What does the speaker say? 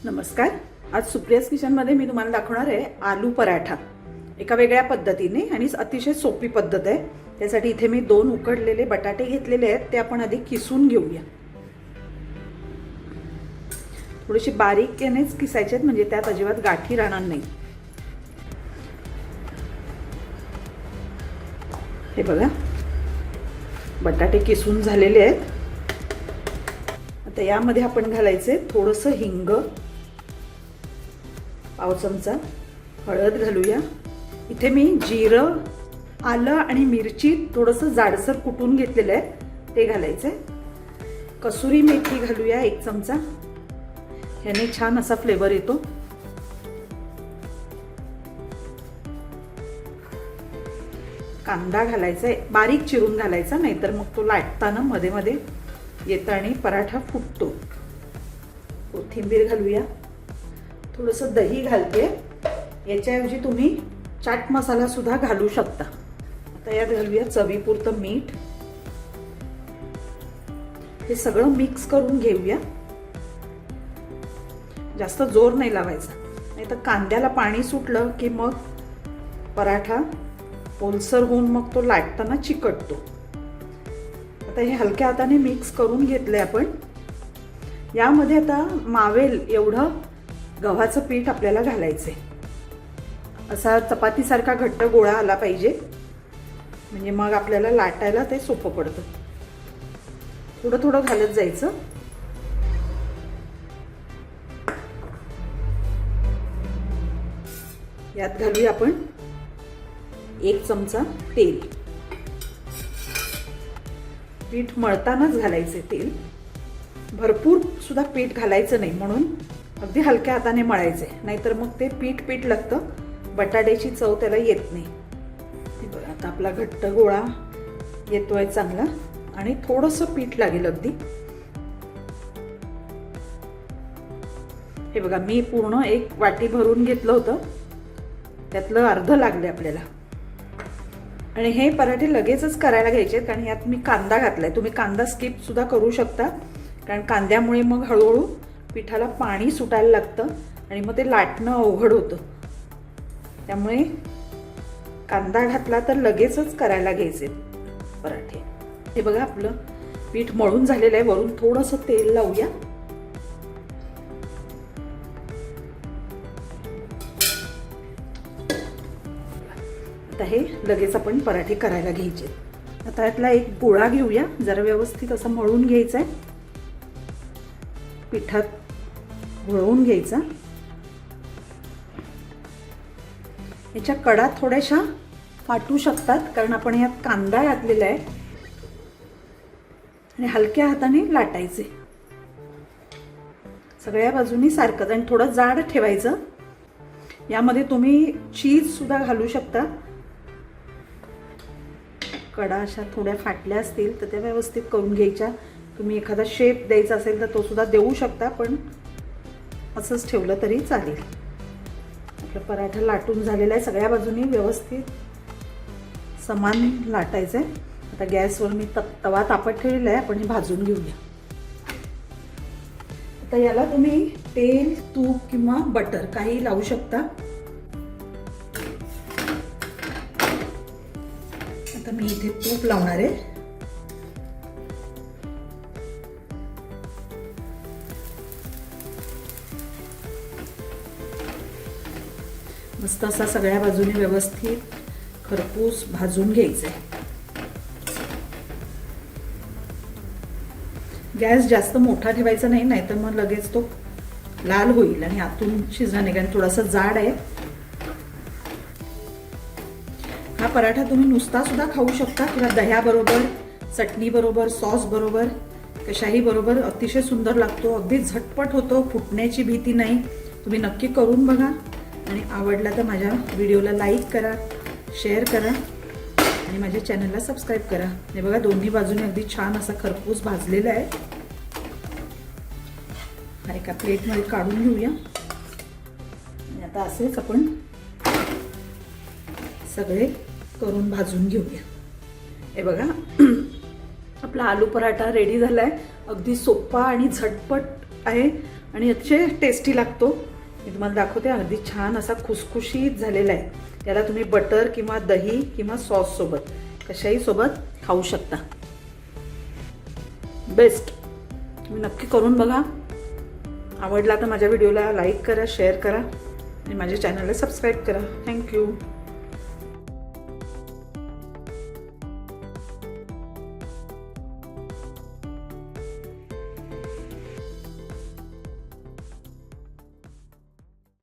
नमस्कार. आज सुप्रियाज किचनमध्ये मी तुम्हाला दाखवणार आहे आलू पराठा एका वेगळ्या पद्धतीने आणि अतिशय सोपी पद्धत आहे. त्यासाठी इथे मी 2 उकडलेले बटाटे घेतलेले आहेत. ते आपण आधी किसून घेऊया. थोडीशी बारीकनेच किसायचे आहेत म्हणजे त्यात अजिबात गाठी राहणार नाही. हे बघा, बटाटे किसून झालेले आहेत. आता यामध्ये आपण घालायचे थोडंसं हिंग, पाव चमचा हळद घालूया. इथे मी जिरं, आलं आणि मिरची थोडंसं जाडसर कुटून घेतलेलं आहे ते घालायचं आहे. कसुरी मेथी घालूया 1 चमचा, ह्याने छान असा फ्लेवर येतो. कांदा घालायचा आहे, बारीक चिरून घालायचा, नाहीतर मग तो लाटताना मध्ये मध्ये येतं आणि पराठा फुटतो. कोथिंबीर घालूया. थोडंसं दही घालते. याच्याऐवजी तुम्ही चाट मसाला सुद्धा घालू शकता. आता यात घालूया चवीपुरतं मीठ. हे सगळं मिक्स करून घेऊया. जास्त जोर नाही लावायचा, नाही तर कांद्याला पाणी सुटलं की मग पराठा ओलसर होऊन मग तो लाटताना चिकटतो. आता हे हलक्या हाताने मिक्स करून घेतलंय आपण. यामध्ये आता मावेल एवढं गव्हाचं पीठ आपल्याला घालायचंय. असा चपातीसारखा घट्ट गोळा आला पाहिजे, म्हणजे मग आपल्याला लाटायला ते सोपं पडतं. थोडं थोडं घालत जायचं. यात घालूया आपण 1 चमचा तेल. पीठ मळतानाच घालायचे तेल. भरपूर सुद्धा पीठ घालायचं नाही, म्हणून अगदी हलक्या हाताने मळायचे, नाहीतर मग ते पीठ पीठ लागतं, बटाट्याची चव त्याला येत नाही. हे बघा, आता आपला घट्ट गोळा येतोय चांगला आणि थोडंसं पीठ लागेल अगदी. हे बघा, मी पूर्ण 1 वाटी भरून घेतलं होतं, त्यातलं अर्ध लागले आपल्याला. आणि हे पराठे लगेचच करायला घ्यायचे, कारण यात मी कांदा घातलाय. तुम्ही कांदा स्किप सुद्धा करू शकता, कारण कांद्यामुळे मग हळूहळू पिठाला पाणी सुटायला लागतं आणि मग ते लाटणं अवघड होतं. त्यामुळे कांदा घातला तर लगेचच करायला घ्यायचे पराठे. हे बघा, आपलं पीठ मळून झालेलं आहे. वरून थोडंसं तेल लावूया. आता हे लगेच आपण पराठे करायला घ्यायचे. आता यातला एक गोळा घेऊया, जरा व्यवस्थित असं मळून घ्यायचा आहे. पिठात घोळवून घ्यायचा. याच्या कडा थोड्याशा फाटू शकतात, कारण आपण यात कांदा घातलेला आहे. आणि हलक्या हाताने लाटायचे सगळ्या बाजूनी सारखंच, आणि थोडं जाड ठेवायचं. यामध्ये तुम्ही चीज सुद्धा घालू शकता. कडा अशा थोड्या फाटल्या असतील तर त्या व्यवस्थित करून घ्यायच्या. तुम्ही एखादा शेप द्यायचा असेल तर तो सुद्धा देऊ शकता, पण असंच ठेवलं तरी चालेल. आपला पराठा लाटून झालेला आहे. सगळ्या बाजूनी व्यवस्थित समान लाटायचं आहे. आता गॅसवर मी तवा तापत ठेवलेला आहे. आपण हे भाजून घेऊया. आता याला तुम्ही तेल, तूप किंवा बटर काही लावू शकता. आता मी इथे तूप लावणार आहे. मस्त असा सगळ्या बाजूने व्यवस्थित खरपूस भाजून घ्यायचे. गॅस जास्त मोठा ठेवायचा नाही, नाहीतर मग लगेच तो लाल होईल आणि आतून शिजणार नाही, कारण थोडासा जाड आहे. हा पराठा तुम्ही नुसता सुद्धा खाऊ शकता, किंवा दह्याबरोबर, चटणीबरोबर, सॉस बरोबर, कशाही बरोबर अतिशय सुंदर लागतो. अगदी झटपट होतो, फुटण्याची भीती नाही. तुम्ही नक्की करून बघा. आणि आवडला तर माझ्या व्हिडिओला लाईक करा, शेअर करा आणि माझ्या चॅनलला सबस्क्राईब करा. हे बघा, दोन्ही बाजूने अगदी छान असा खरपूस भाजलेला आहे. हा एका प्लेटमध्ये काढून घेऊया. आणि आता असेच आपण सगळे करून भाजून घेऊया. हे बघा, आपला आलू पराठा रेडी झालाय. अगदी सोपा आणि झटपट आहे आणि अतिशय टेस्टी लागतो. मी तुम्हाला दाखवते. अगदी छान असा खुसखुशीत झालेला आहे. त्याला तुम्ही बटर किंवा दही किंवा सॉस सोबत कशाही सोबत खाऊ शकता. बेस्ट. तुम्ही नक्की करून बघा. आवडला तर माझ्या व्हिडिओला लाईक करा, शेअर करा आणि माझ्या चॅनलला सबस्क्राईब करा. थँक्यू.